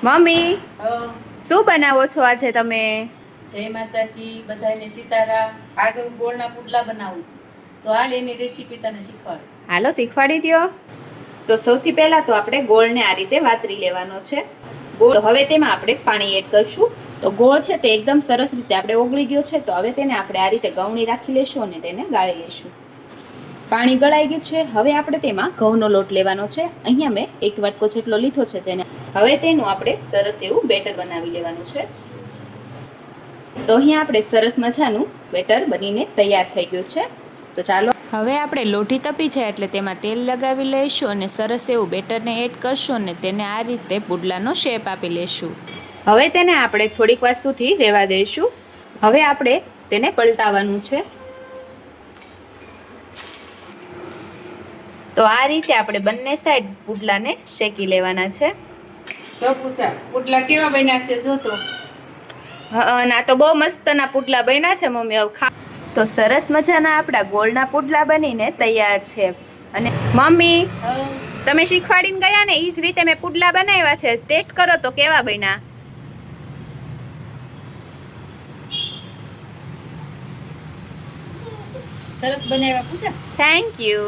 Mummy, હવ. શું બનાવો છો આજે તમે? જય માતાજી, બધાને સીતારામ. આજે હું ગોળના પુડલા બનાવું છું. તો હાલ એની રેસીપી તને શીખવાડું. હાલો, શીખવાડી દ્યો. તો સૌથી પહેલા તો આપણે ગોળને આ રીતે વાતરી લેવાનો છે. ગોળ હવે તેમાં આપણે પાણી એડ કરશું. તો ગોળ છે તે એકદમ સરસ રીતે આપણે ઓગળી ગયો છે. તો હવે તેને આપણે આ રીતે ગવણી રાખી લેશું અને તેને ગાળી લેશું. પાણી ગળાઈ ગયું છે. હવે આપણે તેમાં ઘઉંનો લોટ લેવાનો છે. અહીંયા મેં 1 વાટકો જેટલો લીધો છે તેને. હવે તેનું આપણે સરસ એવું બેટર બનાવી લેવાનું છે. તો અહીંયા આપણે સરસ મજાનું બેટર બનીને તૈયાર થઈ ગયું છે. તો ચાલો હવે આપણે લોઢી તપી છે એટલે તેમાં તેલ લગાવી લઈશું અને સરસ એવું બેટરને એડ કરશું અને તેને આ રીતે પુડલાનો શેપ આપી લઈશું. હવે તેને આપણે થોડીક વાર સુધી રહેવા દઈશું. હવે આપણે તેને પલટાવવાનું છે. તો આ રીતે આપણે બંને સાઈડ પુડલાને શેકી લેવાના છે. જો પૂછા પુડલા કેવા બન્યા છે જો તો. ના તો બહુ મસ્તના પુડલા બન્યા છે મમ્મી. હવે તો સરસ મજાના આપણા ગોળના પુડલા બનીને તૈયાર છે. અને મમ્મી, તમે શીખવાડીને ગયા ને એ જ રીતે મેં પુડલા બનાવ્યા છે. ટેસ્ટ કરો તો કેવા બન્યા. સરસ બનાવ્યા પૂછા. Thank you.